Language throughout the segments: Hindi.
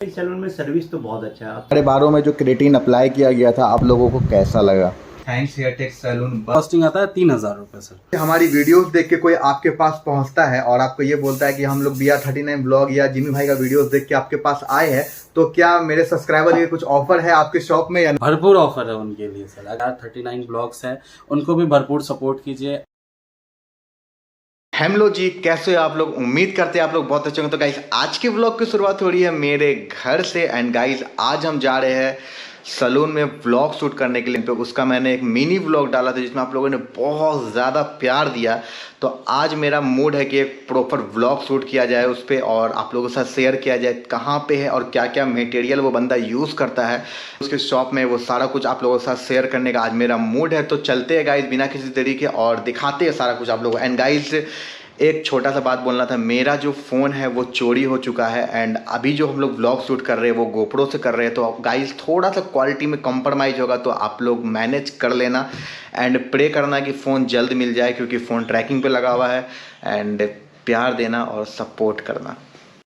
सैलून में सर्विस तो बहुत अच्छा है। हमारे बालों में जो क्रेटीन अप्लाई किया गया था, आप लोगों को कैसा लगा? Thanks हेयरटेक salon. कॉस्टिंग आता है 3000 रुपये सर। हमारी वीडियोस देख के कोई आपके पास पहुंचता है और आपको ये बोलता है कि हम लोग BR39 ब्लॉग या जिमी भाई का वीडियोस देख के आपके पास आए हैं, तो क्या मेरे सब्सक्राइबर के कुछ ऑफर है आपके शॉप में या भरपूर ऑफर है उनके लिए सर। अगर 39 ब्लॉग्स है, उनको भी भरपूर सपोर्ट कीजिए। हेलो जी, कैसे हो आप लोग? उम्मीद करते हैं आप लोग बहुत अच्छे होंगे। तो गाइस, आज के व्लॉग की शुरुआत हो रही है मेरे घर से। एंड गाइस, आज हम जा रहे हैं सैलून में व्लॉग शूट करने के लिए। तो उसका मैंने एक मिनी व्लॉग डाला था जिसमें आप लोगों ने बहुत ज़्यादा प्यार दिया। तो आज मेरा मूड है कि एक प्रॉपर व्लॉग शूट किया जाए उस पर, और आप लोगों के साथ शेयर किया जाए कहाँ पे है और क्या क्या मटेरियल वो बंदा यूज़ करता है उसके शॉप में। वो सारा कुछ आप लोगों के साथ शेयर करने का आज मेरा मूड है। तो चलते हैं गाइस बिना किसी देरी के और दिखाते हैं सारा कुछ आप लोगों को। एंड गाइस, एक छोटा सा बात बोलना था, मेरा जो फ़ोन है वो चोरी हो चुका है। एंड अभी जो हम लोग व्लॉग शूट कर रहे हैं वो गोप्रो से कर रहे हैं। तो गाइस, थोड़ा सा क्वालिटी में कंप्रोमाइज़ होगा, तो आप लोग मैनेज कर लेना। एंड प्रे करना कि फ़ोन जल्द मिल जाए, क्योंकि फ़ोन ट्रैकिंग पे लगा हुआ है। एंड प्यार देना और सपोर्ट करना।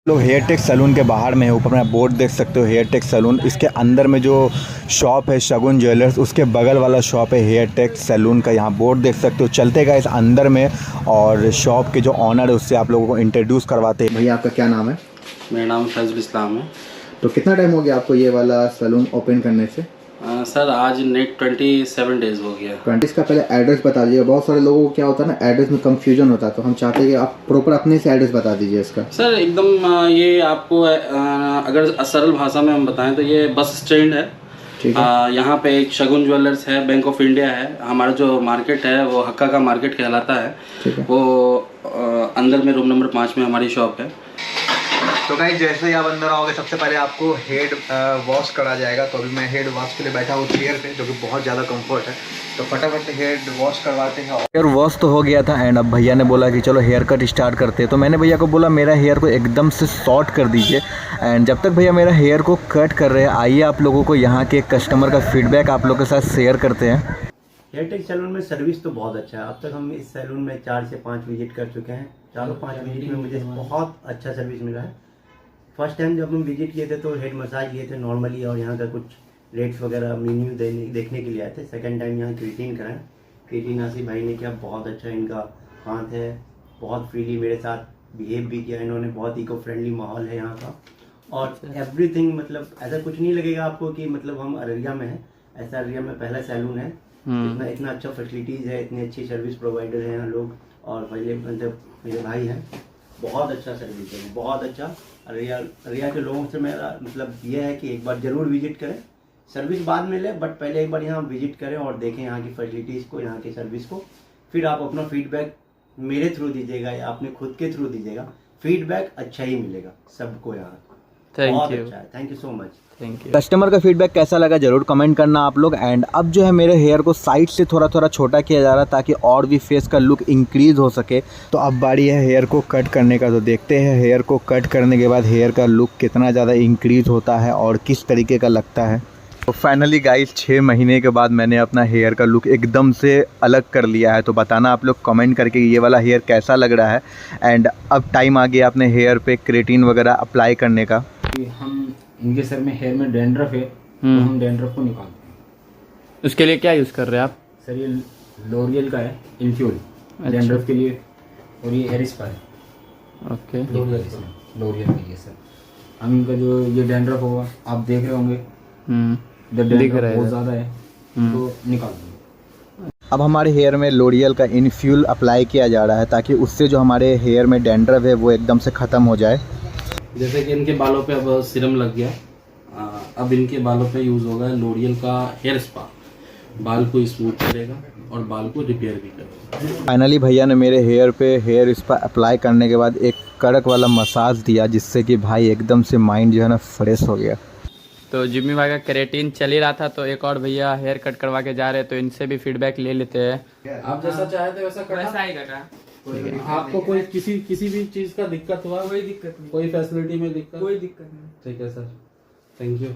लोग हेयरटेक सैलून के बाहर में है, ऊपर में बोर्ड देख सकते हो हेयरटेक सैलून। इसके अंदर में जो शॉप है शगुन ज्वेलर्स, उसके बगल वाला शॉप है हेयरटेक सैलून का। यहाँ बोर्ड देख सकते हो। चलते गए इस अंदर में और शॉप के जो ऑनर है उससे आप लोगों को इंट्रोड्यूस करवाते हैं। भैया, आपका क्या नाम है? मेरा नाम फैजुल इस्लाम है। तो कितना टाइम हो गया आपको ये वाला सैलून ओपन करने से? सर आज नेट 27 डेज हो गया। 20 का पहले एड्रेस बता दीजिए। बहुत सारे लोगों को क्या होता है ना, एड्रेस में कंफ्यूजन होता है, तो हम चाहते हैं कि आप प्रॉपर अपने से एड्रेस बता दीजिए इसका। सर एकदम ये आपको अगर सरल भाषा में हम बताएं तो ये बस स्टैंड है। ठीक है। यहाँ पे एक शगुन ज्वेलर्स है, बैंक ऑफ इंडिया है। हमारा जो मार्केट है वो हक्का का मार्केट कहलाता है। ठीक है। वो अंदर में रूम नंबर 5 में हमारी शॉप है। तो गाइस, जैसे ही आप अंदर आओगे सबसे पहले आपको हेड वॉश करा जाएगा। तो अभी मैं हेड वॉश के लिए बैठा हूँ चेयर पे, जो कि बहुत ज़्यादा कंफर्ट है। तो फटाफट हेड वॉश करवाते हैं। हेयर वॉश तो हो गया था एंड अब भैया ने बोला कि चलो हेयर कट स्टार्ट करते हैं। तो मैंने भैया को बोला मेरा हेयर को एकदम से शॉर्ट कर दीजिए। एंड जब तक भैया मेरा हेयर को कट कर रहे हैं, आइए आप लोगों को यहाँ के कस्टमर का फीडबैक आप लोगों के साथ शेयर करते हैं। हेयरटेक सैलून में सर्विस तो बहुत अच्छा है। अब तक हम इस सैलून में 4 से 5 विजिट कर चुके हैं। 4-5 विजिट में मुझे बहुत अच्छा सर्विस मिला है। फर्स्ट टाइम जब हम विजिट किए थे तो हेड मसाज लिए थे नॉर्मली, और यहाँ का कुछ रेट्स वगैरह मेन्यू देखने के लिए आए थे। सेकंड टाइम यहाँ क्रेटीन कराएं। क्रेटीन आसिफ भाई ने किया, बहुत अच्छा इनका हाथ है। बहुत फ्रीली मेरे साथ बिहेव भी किया इन्होंने। बहुत इको फ्रेंडली माहौल है यहाँ का, और एवरीथिंग मतलब ऐसा कुछ नहीं लगेगा आपको कि मतलब हम अररिया में हैं। ऐसा अररिया में पहला सैलून है। इतना अच्छा फैसिलिटीज़ है, इतनी अच्छी सर्विस प्रोवाइडर हैं यहाँ लोग, और पहले मतलब मेरे भाई हैं। बहुत अच्छा सर्विस है, बहुत अच्छा। अररिया के लोगों से मेरा मतलब ये है कि एक बार ज़रूर विजिट करें। सर्विस बाद में ले, बट पहले एक बार यहाँ विजिट करें और देखें यहाँ की फैसिलिटीज़ को, यहाँ की सर्विस को। फिर आप अपना फीडबैक मेरे थ्रू दीजिएगा या अपने खुद के थ्रू दीजिएगा। फीडबैक अच्छा ही मिलेगा सबको यहाँ। बहुत अच्छा है। Thank you so much. Customer का फीडबैक कैसा लगा जरूर कमेंट करना आप लोग। एंड अब जो है मेरे हेयर को साइड से थोड़ा थोड़ा छोटा किया जा रहा है ताकि और भी फेस का लुक इंक्रीज हो सके। तो अब बारी है हेयर को कट करने का। तो देखते हैं हेयर को कट करने के बाद हेयर का लुक कितना ज़्यादा इंक्रीज होता है और किस तरीके का लगता है। तो फाइनली गाइस, 6 महीने के बाद मैंने अपना हेयर का लुक एकदम से अलग कर लिया है। तो बताना आप लोग कमेंट करके ये वाला हेयर कैसा लग रहा है। एंड अब टाइम आ गया अपने हेयर पे क्रेटीन वगैरह अप्लाई करने का। हम इनके सर में हेयर में डैंड्रफ है, तो हम डैंड्रफ को निकालते हैं। उसके लिए क्या यूज़ कर रहे हैं आप? सर ये लोरियल का है इन्फ्यूल डैंड्रफ के लिए, और ये एरिस्पा है। ओके, लोरियल के लिए सर हम इनका जो ये डैंड्रफ होगा आप देख रहे होंगे, दिख रहा है बहुत ज़्यादा है, तो निकाल देंगे। अब हमारे हेयर में लोरियल का इन्फ्यूल अप्लाई किया जा रहा है ताकि उससे जो हमारे हेयर में डैंड्रफ है वो एकदम से ख़त्म हो जाए। जैसे कि इनके बालों पे अब सीरम लग गया, अब इनके बालों पे यूज़ होगा लोरियल का हेयर स्पा। बाल को स्मूथ करेगा और बाल को रिपेयर भी करेगा। फाइनली भैया ने मेरे हेयर पे हेयर स्पा अप्लाई करने के बाद एक कड़क वाला मसाज दिया, जिससे कि भाई एकदम से माइंड जो है ना फ्रेश हो गया। तो जिम्मी भाई का केराटिन चल ही रहा था, तो एक और भैया हेयर कट करवा के जा रहे हैं, तो इनसे भी फीडबैक ले लेते हैं। आप जैसा चाहे थे वैसा ही कटा। आपको कोई किसी भी चीज़ का दिक्कत हुआ? कोई दिक्कत नहीं, कोई फैसिलिटी में दिक्कत? कोई दिक्कत नहीं। ठीक है सर, थैंक यू।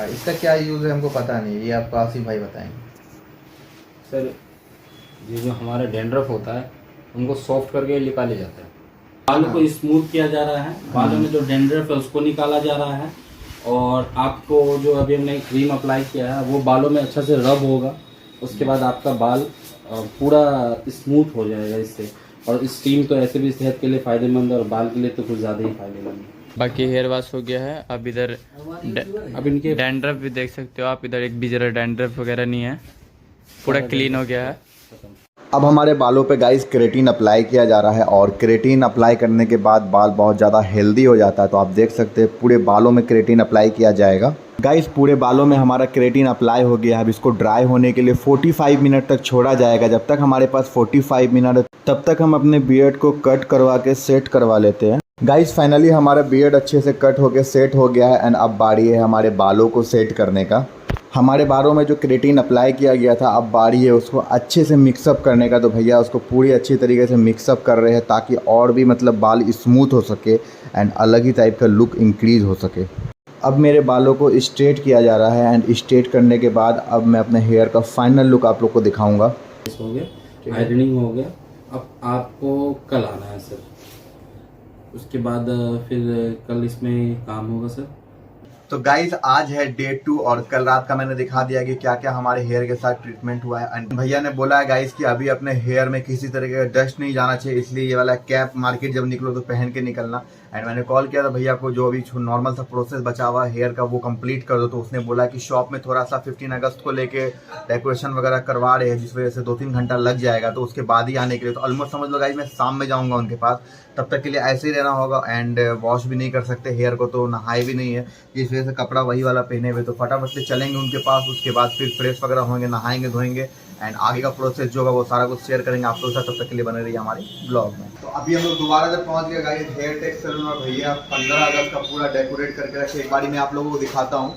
इसका क्या यूज़ है हमको पता नहीं, ये आपको आसिफ भाई बताएंगे। सर ये जो हमारा डैंड्रफ होता है उनको सॉफ्ट करके निकाले जाता है। बालों को स्मूथ किया जा रहा है, बालों में जो डैंड्रफ है उसको निकाला जा रहा है, और आपको जो अभी हमने क्रीम अप्लाई किया है वो बालों में अच्छा से रब होगा, उसके बाद आपका बाल पूरा स्मूथ हो जाएगा इससे। और स्टीम तो ऐसे भी सेहत के लिए फ़ायदेमंद है और बाल के लिए तो कुछ ज़्यादा ही फायदेमंद है। बाकी हेयर वॉश हो गया है। अब इधर अब इनके डैंड्रफ भी देख सकते हो आप, इधर एक भी जरा डैंड्रफ वगैरह नहीं है, पूरा क्लीन हो गया है। अब हमारे बालों पे गाइस केराटिन अप्लाई किया जा रहा है और केराटिन अप्लाई करने के बाद बाल बहुत ज़्यादा हेल्दी हो जाता है। तो आप देख सकते हैं पूरे बालों में केराटिन अप्लाई किया जाएगा। गाइस पूरे बालों में हमारा केराटिन अप्लाई हो गया है। अब इसको ड्राई होने के लिए 45 मिनट तक छोड़ा जाएगा। जब तक हमारे पास 45 मिनट तब तक हम अपने बियर्ड को कट करवा के सेट करवा लेते हैं। गाइस फाइनली हमारा बियर्ड अच्छे से कट होके सेट हो गया है एंड अब बारी है हमारे बालों को सेट करने का। हमारे बालों में जो केराटिन अप्लाई किया गया था अब बारी है उसको अच्छे से मिक्सअप करने का। तो भैया उसको पूरी अच्छी तरीके से मिक्सअप कर रहे हैं ताकि और भी मतलब बाल स्मूथ हो सके एंड अलग ही टाइप का लुक इंक्रीज़ हो सके। अब मेरे बालों को स्ट्रेट किया जा रहा है एंड स्ट्रेट करने के बाद अब मैं अपने हेयर का फाइनल लुक आप लोग को दिखाऊंगा। हो गया, आयरनिंग हो गया। अब आपको कल आना है सर, उसके बाद फिर कल इसमें काम होगा सर। तो गाइज आज है डे 2 और कल रात का मैंने दिखा दिया कि क्या क्या हमारे हेयर के साथ ट्रीटमेंट हुआ है। एंड भैया ने बोला है गाइज कि अभी अपने हेयर में किसी तरह का डस्ट नहीं जाना चाहिए, इसलिए ये वाला कैप मार्केट जब निकलो तो पहन के निकलना। एंड मैंने कॉल किया था भैया को, जो अभी नॉर्मल सा प्रोसेस बचा हुआ हेयर का वो कंप्लीट कर दो। तो उसने बोला कि शॉप में थोड़ा सा 15 अगस्त को लेके डेकोरेशन वगैरह करवा रहे हैं, जिस वजह से 2-3 घंटा लग जाएगा, तो उसके बाद ही आने के लिए। तो ऑलमोस्ट समझ लो गाइज मैं शाम में जाऊँगा उनके पास, तब तक के लिए ऐसे ही रहना होगा। एंड वॉश भी नहीं कर सकते हेयर को, तो नहाए भी नहीं है, जिस वजह से कपड़ा वही वाला पहने हुए। तो फटाफट से चलेंगे उनके पास, उसके बाद फिर फ्रेश वगैरह होंगे, नहाएंगे धोएंगे एंड आगे का प्रोसेस जो होगा वो सारा कुछ शेयर करेंगे आप लोगों के साथ। तब तक के लिए बने रहिए हमारे ब्लॉग में। तो अभी हम लोग दोबारा जब पहुंच गए गाइस हेयर टेक सैलून और भैया 15 अगस्त का पूरा डेकोरेट करके रखे। एक बारी मैं आप लोगों को दिखाता हूँ।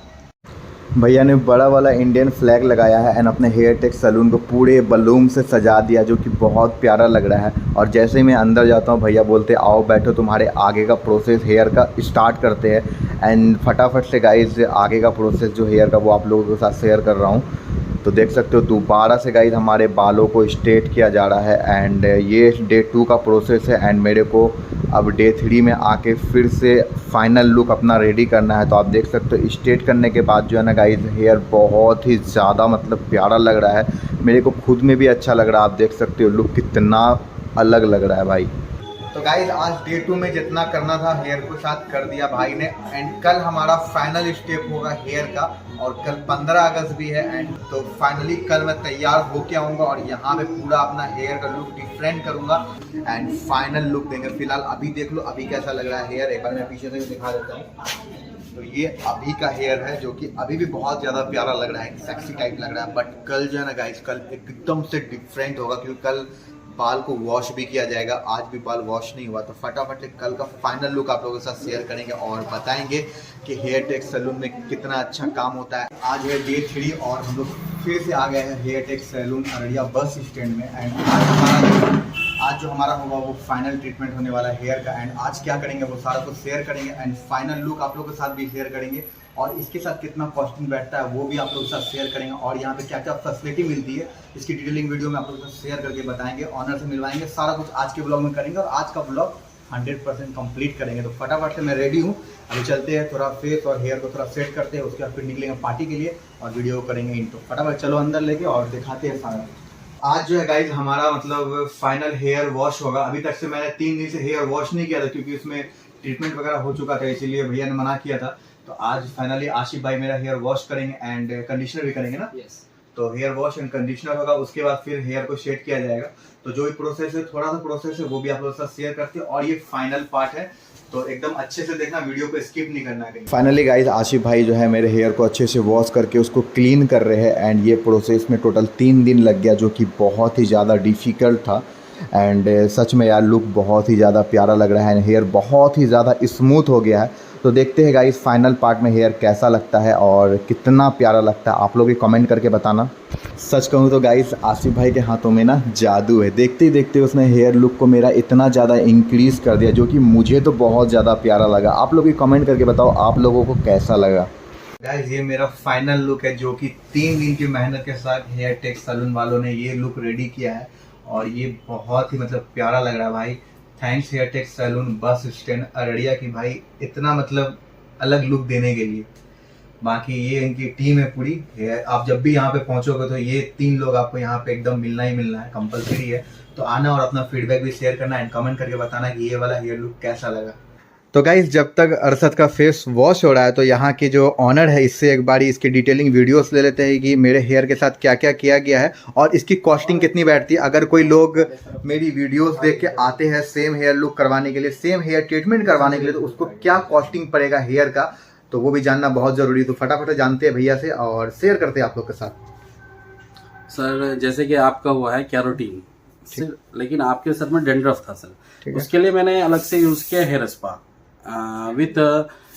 भैया ने बड़ा वाला इंडियन फ्लैग लगाया है एंड अपने हेयर टेक सैलून को पूरे बलून से सजा दिया, जो कि बहुत प्यारा लग रहा है। और जैसे ही मैं अंदर जाता हूँ भैया बोलते आओ बैठो, तुम्हारे आगे का प्रोसेस हेयर का स्टार्ट करते हैं। एंड फटाफट से गाइस आगे का प्रोसेस जो हेयर का वो आप लोगों के साथ शेयर कर रहा हूँ। तो देख सकते हो दोबारा से गाइस हमारे बालों को स्ट्रेट किया जा रहा है एंड ये डे 2 का प्रोसेस है। एंड मेरे को अब डे 3 में आके फिर से फाइनल लुक अपना रेडी करना है। तो आप देख सकते हो स्ट्रेट करने के बाद जो है ना गाइस हेयर बहुत ही ज़्यादा मतलब प्यारा लग रहा है, मेरे को खुद में भी अच्छा लग रहा है। आप देख सकते हो लुक कितना अलग लग रहा है भाई। तो गाइस आज डे 2 में जितना करना था हेयर को साथ कर दिया भाई ने। एंड कल हमारा फाइनल स्टेप होगा हेयर का, और कल 15 अगस्त भी है। एंड तो फाइनली कल मैं तैयार होके आऊँगा और यहाँ पे पूरा अपना हेयर का लुक डिफरेंट करूँगा एंड फाइनल लुक देंगे। फिलहाल अभी देख लो अभी कैसा लग रहा है हेयर, एक बार मैं पीछे से भी दिखा देता हूँ। तो ये अभी का हेयर है जो कि अभी भी बहुत ज़्यादा प्यारा लग रहा है, सेक्सी टाइप लग रहा है। बट कल जो है ना गाइस कल एकदम से डिफरेंट होगा, क्योंकि कल बाल को वॉश भी किया जाएगा। आज भी बाल वॉश नहीं हुआ। तो फटाफट से कल का फाइनल लुक आप लोगों के साथ शेयर करेंगे और बताएंगे कि हेयर टेक सैलून में कितना अच्छा काम होता है। आज है डे 3 और हम लोग फिर से आ गए हैं hair tech salon Araria bus stand में। एंड आज जो हमारा होगा वो फाइनल ट्रीटमेंट होने वाला है हेयर का। एंड आज क्या करेंगे वो सारा कुछ शेयर करेंगे एंड फाइनल लुक आप लोगों के साथ भी शेयर करेंगे, और इसके साथ कितना कॉस्टिंग बैठता है वो भी आप लोगों के साथ शेयर करेंगे, और यहाँ पे क्या क्या फैसिलिटी मिलती है इसकी डिटेलिंग वीडियो में आप लोगों के साथ शेयर करके बताएंगे, ऑनर से मिलवाएंगे, सारा कुछ आज के ब्लॉग में करेंगे। और आज का ब्लॉग 100% कंप्लीट करेंगे। तो फटाफट से मैं रेडी हूँ, अभी चलते हैं, थोड़ा फेस और हेयर को थोड़ा सेट करते हैं, उसके बाद फिर निकलेंगे पार्टी के लिए और वीडियो करेंगे इन। तो फटाफट चलो अंदर लेके और दिखाते हैं सारा। आज जो है गाइज हमारा मतलब फाइनल हेयर वॉश होगा। अभी तक से मैंने 3 दिन से हेयर वॉश नहीं किया था, क्योंकि उसमें ट्रीटमेंट वगैरह हो चुका था, इसीलिए भैया ने मना किया था। तो आज फाइनली आशिफ भाई मेरा हेयर वॉश करेंगे एंड कंडीशनर भी करेंगे ना। यस। तो हेयर वॉश एंड कंडीशनर होगा, उसके बाद फिर हेयर को शेड किया जाएगा। तो जो भी प्रोसेस है थोड़ा सा प्रोसेस है वो भी आप लोगों के साथ शेयर करते हैं, और ये फाइनल पार्ट है। तो एकदम अच्छे से देखना, वीडियो को स्किप नहीं करना है। फाइनली गाइज आशिफ भाई जो है मेरे हेयर को अच्छे से वॉश करके उसको क्लीन कर रहे हैं। एंड ये प्रोसेस में टोटल 3 दिन लग गया, जो कि बहुत ही ज़्यादा डिफ़िकल्ट था। एंड सच में यार लुक बहुत ही ज़्यादा प्यारा लग रहा है, हेयर बहुत ही ज़्यादा स्मूथ हो गया है। तो देखते हैं गाइस फाइनल पार्ट में हेयर कैसा लगता है और कितना प्यारा लगता है, आप लोग भी कमेंट करके बताना। सच कहूँ तो गाइस आसिफ भाई के हाथों में ना जादू है, देखते ही देखते उसने हेयर लुक को मेरा इतना ज़्यादा इंक्रीज़ कर दिया, जो कि मुझे तो बहुत ज़्यादा प्यारा लगा। आप लोग भी कमेंट करके बताओ आप लोगों को कैसा लगा। गाइस ये मेरा फाइनल लुक है, जो कि 3 दिन की मेहनत के साथ हेयर टेक सैलून वालों ने ये लुक रेडी किया है, और ये बहुत ही मतलब प्यारा लग रहा है भाई। Thanks hair tech salon bus stand Araria की भाई, इतना मतलब अलग लुक देने के लिए। बाकी ये इनकी टीम है पूरी। आप जब भी यहाँ पे पहुंचोगे तो ये 3 लोग आपको यहाँ पे एकदम मिलना ही मिलना है, कंपलसरी है। तो आना और अपना फीडबैक भी शेयर करना एंड कमेंट करके बताना कि ये वाला हेयर लुक कैसा लगा। तो गाइस जब तक अरशद का फेस वॉश हो रहा है तो यहाँ के जो ऑनर है इससे एक बारी इसकी डिटेलिंग वीडियोस ले लेते हैं कि मेरे हेयर के साथ क्या क्या किया गया है और इसकी कॉस्टिंग कितनी बैठती है। अगर कोई लोग मेरी वीडियोस देख के आते हैं सेम हेयर लुक करवाने के लिए, सेम हेयर ट्रीटमेंट करवाने के लिए, तो उसको क्या कॉस्टिंग पड़ेगा हेयर का, तो वो भी जानना बहुत ज़रूरी है। तो फटाफट जानते हैं भैया से और शेयर करते हैं आप लोग के साथ। सर जैसे कि आपका हुआ है कैरोटीन, लेकिन आपके सर में डेंड्रफ था सर, उसके लिए मैंने अलग से यूज़ किया hair spa with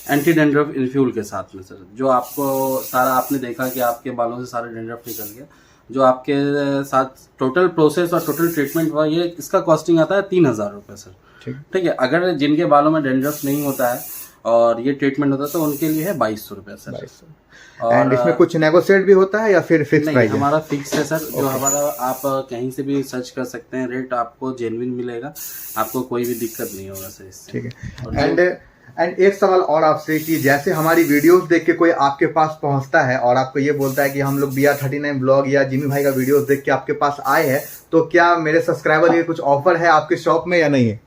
anti dandruff इन्फ्यूल के साथ में सर। जो आपको सारा आपने देखा कि आपके बालों से सारे डेंड्रफ निकल गया। जो आपके साथ टोटल प्रोसेस और टोटल ट्रीटमेंट हुआ, ये इसका कॉस्टिंग आता है 3000 रुपये सर। ठीक है। अगर जिनके बालों में डेंड्रफ नहीं होता है और ये ट्रीटमेंट होता है तो उनके लिए है 2200 रुपये सर। और इसमें कुछ नेगोशिएट भी होता है या फिर फिक्स प्राइस है? हमारा फिक्स है सर। जो हमारा आप कहीं से भी सर्च कर सकते हैं, रेट आपको जेन्युइन मिलेगा, आपको कोई भी दिक्कत नहीं होगा सर इससे। ठीक है। एंड एक सवाल और आपसे कि जैसे हमारी वीडियोस देख के कोई आपके पास पहुंचता है और आपको ये बोलता है कि हम लोग BR39 ब्लॉग या जिमी भाई का वीडियोस देख के आपके पास आए हैं, तो क्या मेरे सब्सक्राइबर के लिए कुछ ऑफर है आपके शॉप में या नहीं है?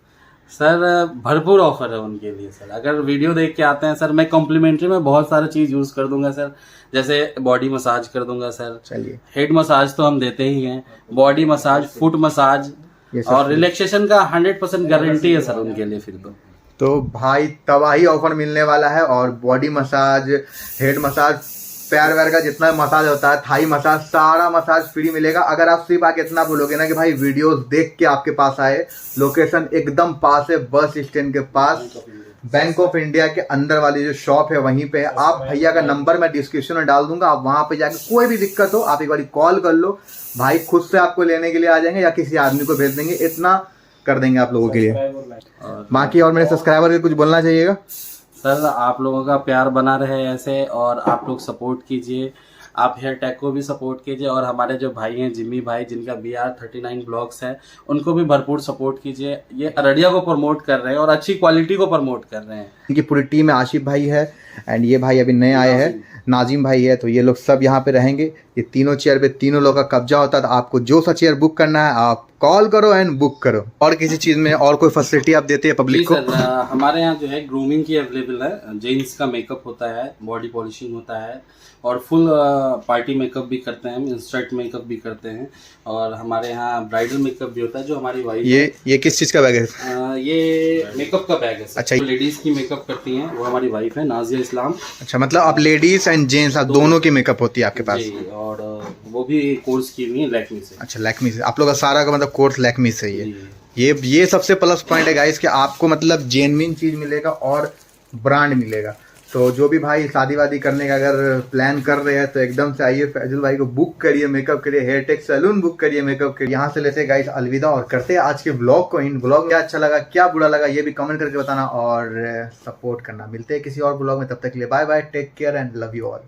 सर भरपूर ऑफर है उनके लिए सर। अगर वीडियो देख के आते हैं सर, मैं कॉम्प्लीमेंट्री में बहुत सारा चीज यूज कर दूंगा सर। जैसे बॉडी मसाज कर दूंगा सर। चलिए, हेड मसाज तो हम देते ही हैं, बॉडी मसाज, फुट मसाज और रिलैक्सेशन का 100% गारंटी है सर उनके लिए। फिर तो भाई तबाही ऑफर मिलने वाला है। और बॉडी मसाज, हेड मसाज, पैर वैर का जितना मसाज होता है, थाई मसाज, सारा मसाज फ्री मिलेगा। अगर आप सिर्फ आके इतना बोलोगे ना कि भाई वीडियोस देख के आपके पास आए, लोकेशन एकदम पास है, बस स्टैंड के पास, बैंक ऑफ इंडिया के अंदर वाली जो शॉप है वहीं पे है। आप भैया का नंबर मैं डिस्क्रिप्शन में डाल दूंगा, आप वहां पे जाके कोई भी दिक्कत हो आप एक बार कॉल कर लो, भाई खुद से आपको लेने के लिए आ जाएंगे या किसी आदमी को भेज देंगे, इतना कर देंगे आप लोगों के लिए। बाकी और मेरे सब्सक्राइबर के कुछ बोलना चाहिएगा? सर आप लोगों का प्यार बना रहे ऐसे और आप लोग सपोर्ट कीजिए, आप हेयर टेक को भी सपोर्ट कीजिए और हमारे जो भाई हैं जिम्मी भाई जिनका BR39 ब्लॉग्स है उनको भी भरपूर सपोर्ट कीजिए। ये अररिया को प्रमोट कर रहे हैं और अच्छी क्वालिटी को प्रमोट कर रहे हैं। इनकी पूरी टीम है, आशिफ भाई है एंड ये भाई अभी नए आए हैं, नाजिम भाई है, तो ये लोग सब यहाँ पे रहेंगे। ये तीनों चेयर पे तीनों लोग का कब्जा होता है। तो आपको जो सा चेयर बुक करना है आप कॉल करो एंड बुक करो। और किसी चीज में और कोई फैसिलिटी आप देते हैं पब्लिक को? सर हमारे यहाँ जो है ग्रूमिंग की अवेलेबल है, जेंट्स का मेकअप होता है, बॉडी पॉलिशिंग होता है और फुल पार्टी मेकअप भी करते हैं, इंस्टेंट मेकअप भी करते हैं और हमारे यहाँ ब्राइडल मेकअप भी होता है। जो हमारी वाइफ ये किस चीज का बैग है? ये मेकअप का बैग है सर। अच्छा, लेडीज की मेकअप करती हैं वो हमारी वाइफ है नाजिया इस्लाम। अच्छा, मतलब आप लेडीज एंड जेंट्स आप दोनों की मेकअप होती है आपके पास? जी, और वो भी कोर्स की हुई है लैक्मी से। अच्छा, लैक्मी से आप लोग का सारा का मतलब कोर्स लैक्मी से ही है। ये सबसे प्लस पॉइंट है गाइस कि आपको मतलब जेन्युइन चीज मिलेगा और ब्रांड मिलेगा। तो जो भी भाई शादी वादी करने का अगर प्लान कर रहे हैं तो एकदम से आइए, फैजल भाई को बुक करिए, मेकअप करिए, हेयर टेक सैलून बुक करिए, मेकअप करिए। यहाँ से लेते हैं गाइस अलविदा और करते हैं आज के ब्लॉग को। इन ब्लॉग क्या अच्छा लगा क्या बुरा लगा ये भी कमेंट करके बताना और सपोर्ट करना। मिलते हैं किसी और ब्लॉग में, तब तक के लिए bye bye, take care and love you all.